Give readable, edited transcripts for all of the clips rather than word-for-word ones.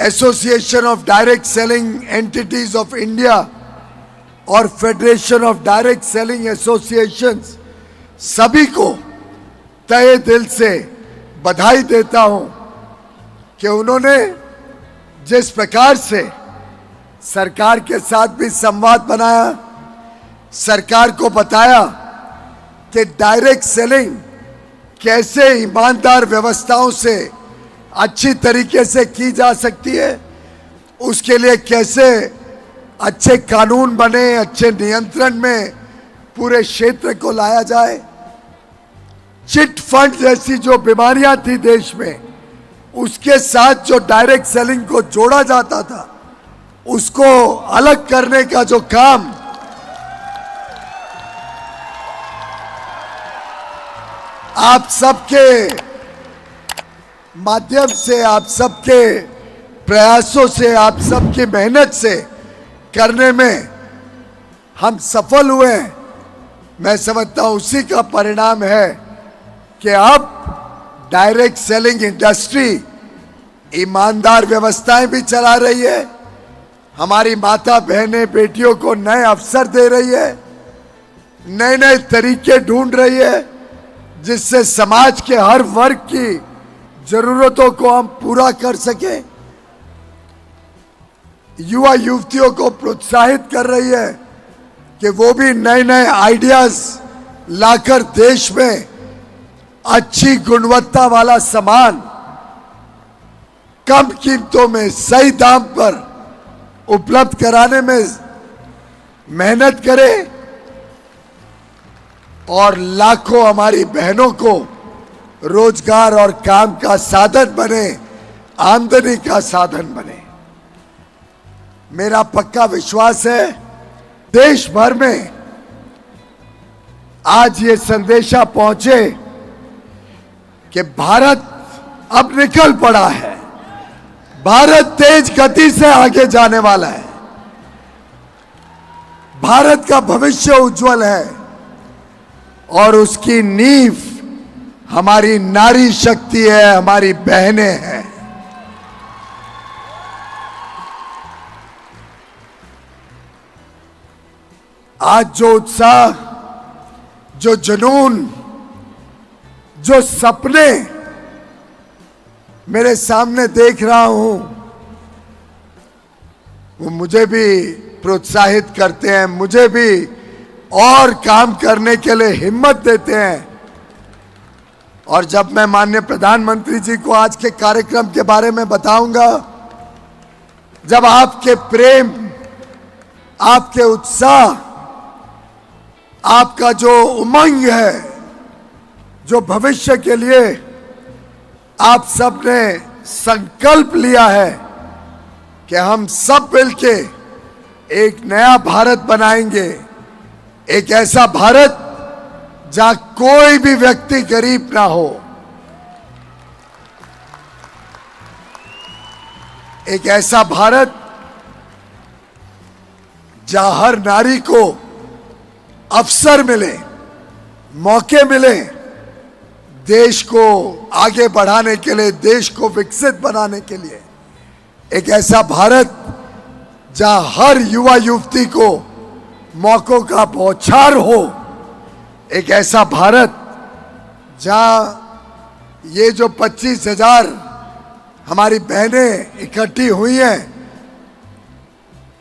Association of direct selling entities of India और federation of direct selling associations सभी को तहे दिल से बधाई देता हूं कि उन्होंने जिस प्रकार से सरकार के साथ भी संवाद बनाया, सरकार को बताया कि डायरेक्ट सेलिंग कैसे ईमानदार व्यवस्थाओं से अच्छी तरीके से की जा सकती है, उसके लिए कैसे अच्छे कानून बने, अच्छे नियंत्रण में पूरे क्षेत्र को लाया जाए। चिट फंड जैसी जो बीमारियां थी देश में, उसके साथ जो डायरेक्ट सेलिंग को जोड़ा जाता था, उसको अलग करने का जो काम आप सबके माध्यम से, आप सबके प्रयासों से, आप सबकी मेहनत से करने में हम सफल हुए हैं, मैं समझता हूं उसी का परिणाम है कि अब डायरेक्ट सेलिंग इंडस्ट्री ईमानदार व्यवस्थाएं भी चला रही है, हमारी माता बहनें बेटियों को नए अवसर दे रही है, नए नए तरीके ढूंढ रही है जिससे समाज के हर वर्ग की जरूरतों को हम पूरा कर सके। युवा युवतियों को प्रोत्साहित कर रही है कि वो भी नए नए आइडियाज लाकर देश में अच्छी गुणवत्ता वाला सामान कम कीमतों में सही दाम पर उपलब्ध कराने में मेहनत करे और लाखों हमारी बहनों को रोजगार और काम का साधन बने, आमदनी का साधन बने। मेरा पक्का विश्वास है देश भर में आज ये संदेशा पहुंचे कि भारत अब निकल पड़ा है, भारत तेज गति से आगे जाने वाला है, भारत का भविष्य उज्जवल है और उसकी नींव हमारी नारी शक्ति है, हमारी बहनें हैं। आज जो उत्साह, जो जुनून, जो सपने मेरे सामने देख रहा हूं, वो मुझे भी प्रोत्साहित करते हैं, मुझे भी और काम करने के लिए हिम्मत देते हैं। और जब मैं माननीय प्रधानमंत्री जी को आज के कार्यक्रम के बारे में बताऊंगा, जब आपके प्रेम, आपके उत्साह, आपका जो उमंग है, जो भविष्य के लिए आप सब ने संकल्प लिया है कि हम सब मिलके एक नया भारत बनाएंगे, एक ऐसा भारत जहां कोई भी व्यक्ति गरीब ना हो, एक ऐसा भारत जहां हर नारी को अवसर मिले, मौके मिले, देश को आगे बढ़ाने के लिए, देश को विकसित बनाने के लिए। एक ऐसा भारत जहां हर युवा युवती को मौकों का बौछार हो, एक ऐसा भारत जहां ये जो 25,000 हमारी बहनें इकट्ठी हुई हैं,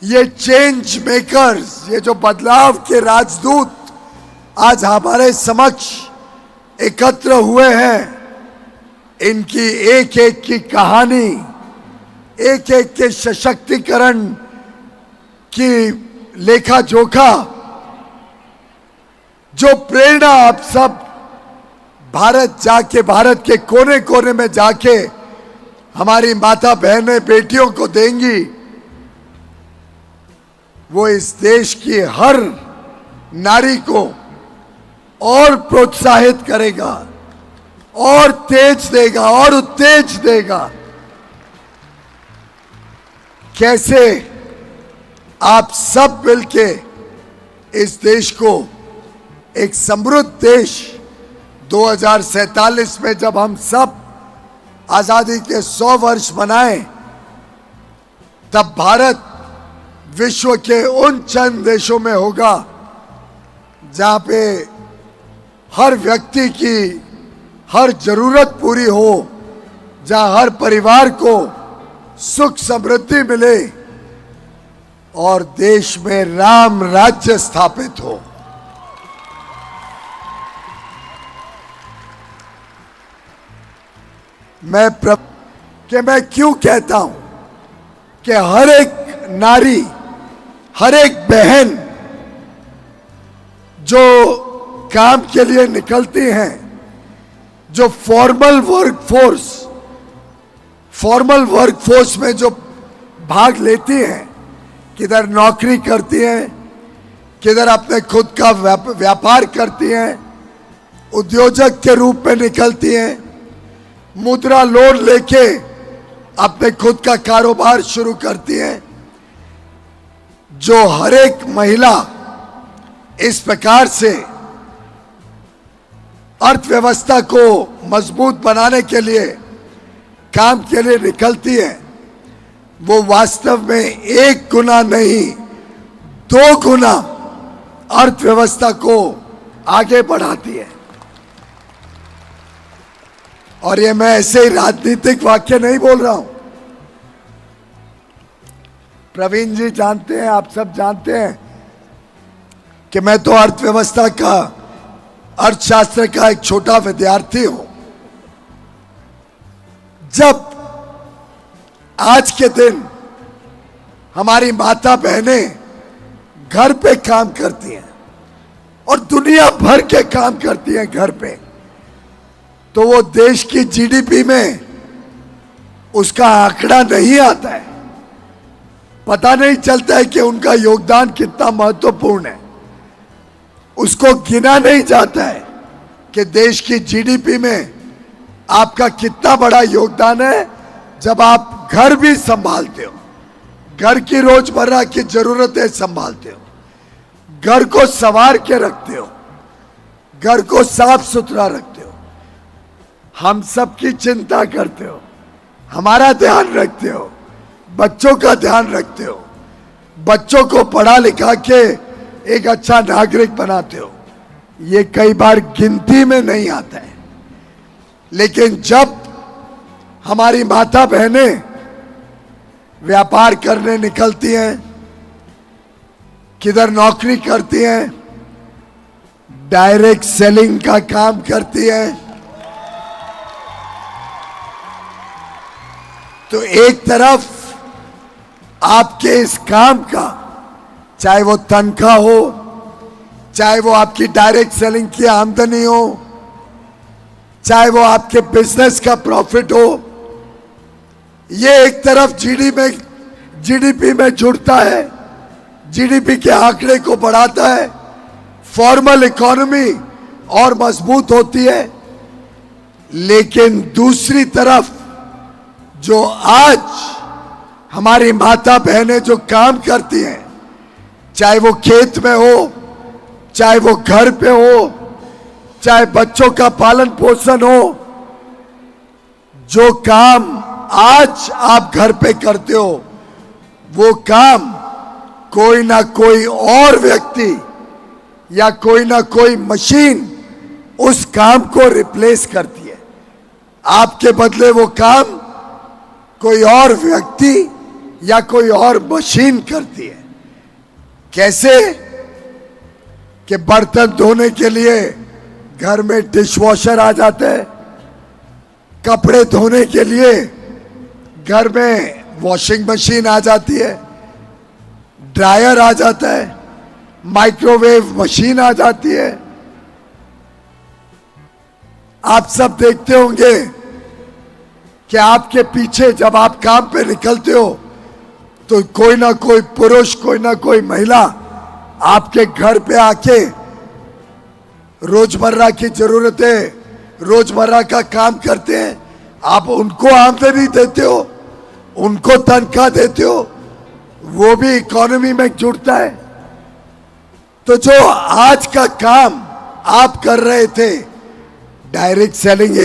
ये चेंज मेकर्स, ये जो बदलाव के राजदूत आज हमारे समक्ष एकत्र हुए हैं, इनकी एक एक की कहानी, एक एक के सशक्तिकरण की लेखा जोखा, जो प्रेरणा आप सब भारत जाके, भारत के कोने कोने में जाके हमारी माता बहनें बेटियों को देंगी, वो इस देश की हर नारी को और प्रोत्साहित करेगा, और तेज देगा, और उत्तेज देगा। कैसे आप सब मिलके इस देश को एक समृद्ध देश 2047 में जब हम सब आजादी के 100 वर्ष मनाएं, तब भारत विश्व के उन चंद देशों में होगा जहां पे हर व्यक्ति की हर जरूरत पूरी हो, जहां हर परिवार को सुख समृद्धि मिले और देश में राम राज्य स्थापित हो। मैं क्यों कहता हूं कि हर एक नारी, हर एक बहन जो काम के लिए निकलती हैं, जो फॉर्मल वर्कफोर्स में जो भाग लेती हैं, किधर नौकरी करती हैं, किधर अपने खुद का व्यापार करती हैं, उद्योजक के रूप में निकलती हैं, मुद्रा लोन लेके अपने खुद का कारोबार शुरू करती हैं। जो हर एक महिला इस प्रकार से अर्थव्यवस्था को मजबूत बनाने के लिए काम के लिए निकलती है, वो वास्तव में 1 गुना नहीं 2 गुना अर्थव्यवस्था को आगे बढ़ाती है। और ये मैं ऐसे ही राजनीतिक वाक्य नहीं बोल रहा हूं। प्रवीण जी जानते हैं, आप सब जानते हैं कि मैं तो अर्थव्यवस्था का, अर्थशास्त्र का एक छोटा विद्यार्थी हूं। जब आज के दिन हमारी माता बहनें घर पे काम करती हैं और दुनिया भर के काम करती हैं घर पे, तो वो देश की जीडीपी में उसका आंकड़ा नहीं आता है। पता नहीं चलता है कि उनका योगदान कितना महत्वपूर्ण है। उसको गिना नहीं जाता है कि देश की जीडीपी में आपका कितना बड़ा योगदान है जब आप घर भी संभालते हो, घर की रोजमर्रा की जरूरतें संभालते हो, घर को संवार के रखते हो, घर को साफ सुथरा रखते हो, हम सब की चिंता करते हो, हमारा ध्यान रखते हो, बच्चों का ध्यान रखते हो, बच्चों को पढ़ा लिखा के एक अच्छा नागरिक बनाते हो। ये कई बार गिनती में नहीं आता है। लेकिन जब हमारी माता बहनें व्यापार करने निकलती हैं, किधर नौकरी करती हैं, डायरेक्ट सेलिंग का काम करती हैं, तो एक तरफ आपके इस काम का, चाहे वो तनख्वाह हो, चाहे वो आपकी डायरेक्ट सेलिंग की आमदनी हो, चाहे वो आपके बिजनेस का प्रॉफिट हो, ये एक तरफ जीडीपी में जुड़ता है, जीडीपी के आंकड़े को बढ़ाता है, फॉर्मल इकोनॉमी और मजबूत होती है। लेकिन दूसरी तरफ जो आज हमारी माता बहनें जो काम करती हैं, चाहे वो खेत में हो, चाहे वो घर पे हो, चाहे बच्चों का पालन पोषण हो, जो काम आज आप घर पे करते हो, वो काम कोई ना कोई और व्यक्ति या कोई ना कोई मशीन उस काम को रिप्लेस करती है। आपके बदले वो काम कोई और व्यक्ति या कोई और मशीन करती है। कैसे कि बर्तन धोने के लिए घर में डिशवॉशर आ जाते हैं, कपड़े धोने के लिए घर में वॉशिंग मशीन आ जाती है, ड्रायर आ जाता है, माइक्रोवेव मशीन आ जाती है। आप सब देखते होंगे कि आपके पीछे जब आप काम पे निकलते हो तो कोई ना कोई पुरुष, कोई ना कोई महिला आपके घर पे आके रोजमर्रा की जरूरतें, रोजमर्रा का काम करते हैं। आप उनको आमदनी देते हो, उनको तनख्वाह देते हो, वो भी इकोनॉमी में जुड़ता है। तो जो आज का काम आप कर रहे थे, डायरेक्ट सेलिंग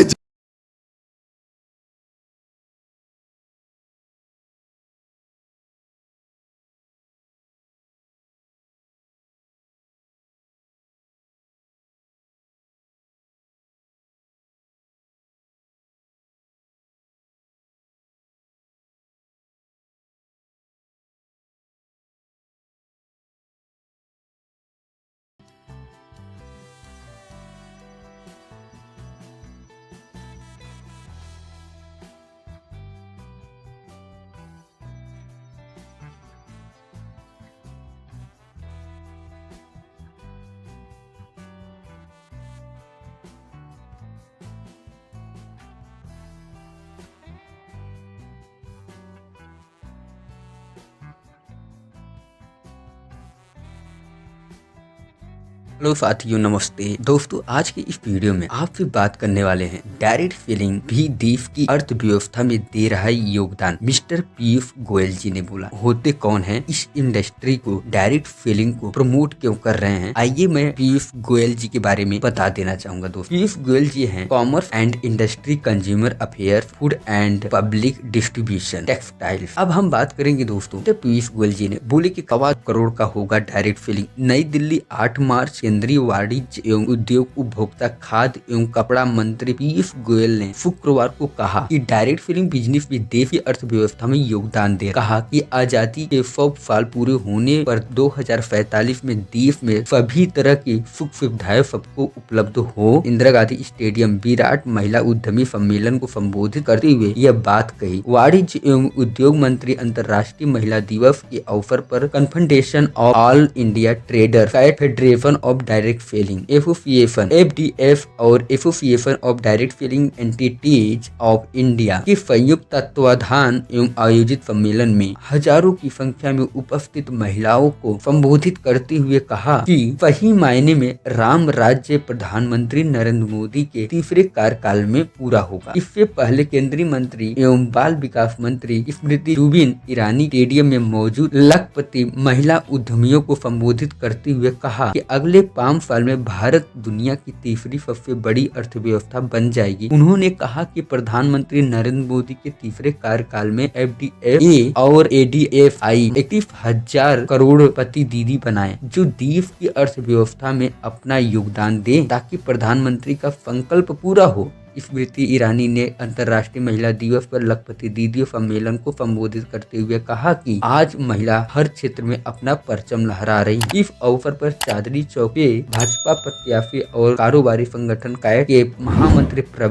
हेलो साथियों, नमस्ते दोस्तों। आज की इस वीडियो में आपसे बात करने वाले हैं डायरेक्ट सेलिंग भी देश की अर्थव्यवस्था में दे रहा है योगदान। मिस्टर पीयूष गोयल जी ने बोला। होते कौन है, इस इंडस्ट्री को डायरेक्ट सेलिंग को प्रमोट क्यों कर रहे हैं, आइए मैं पीयूष गोयल जी के बारे में बता देना चाहूंगा। दोस्तों, पीयूष गोयल जी हैं commerce and industry, consumer affair, food and public distribution, textiles. अब हम बात करेंगे दोस्तों, पीयूष गोयल जी ने बोले कि 1.25 करोड़ का होगा डायरेक्ट सेलिंग। नई दिल्ली 8 मार्च। केंद्रीय वाणिज्य एवं उद्योग, उपभोक्ता, खाद्य एवं कपड़ा मंत्री पीयूष गोयल ने शुक्रवार को कहा कि डायरेक्ट सेलिंग बिजनेस भी देश की अर्थव्यवस्था में योगदान दे। कहा कि आजादी के 100 साल पूरे होने पर 2045 में देश में सभी तरह की सुख सुविधाएं सबको उपलब्ध हो। इंदिरा गांधी स्टेडियम विराट महिला उद्यमी सम्मेलन को संबोधित करते हुए यह बात कही। वाणिज्य एवं उद्योग मंत्री अंतर्राष्ट्रीय महिला दिवस के अवसर पर confederation of all India trader federation of direct selling association FDF और association of direct selling entities of India के संयुक्त तत्वाधान एवं आयोजित सम्मेलन में हजारों की संख्या में उपस्थित महिलाओं को संबोधित करते हुए कहा कि सही मायने में राम राज्य प्रधानमंत्री नरेंद्र मोदी के तीसरे कार्यकाल में पूरा होगा। इससे पहले केंद्रीय मंत्री एवं बाल विकास मंत्री स्मृति ईरानी स्टेडियम में मौजूद लखपति महिला उद्यमियों को संबोधित करते हुए कहा कि अगले 5 साल में भारत दुनिया की तीसरी सबसे बड़ी अर्थव्यवस्था बन जाएगी। उन्होंने कहा कि प्रधानमंत्री नरेंद्र मोदी के तीसरे कार्यकाल में FDF और ADFI 31,000 करोड़पति दीदी बनाए, जो देश की अर्थव्यवस्था में अपना योगदान दे ताकि प्रधानमंत्री का संकल्प पूरा हो। स्मृति ईरानी ने अंतर्राष्ट्रीय महिला दिवस पर लखपति दीदी सम्मेलन को संबोधित करते हुए कहा कि आज महिला हर क्षेत्र में अपना परचम लहरा रही है। इस अवसर पर चांदनी चौक पे भाजपा प्रत्याशी और कारोबारी संगठन कैट के महामंत्री प्रवीण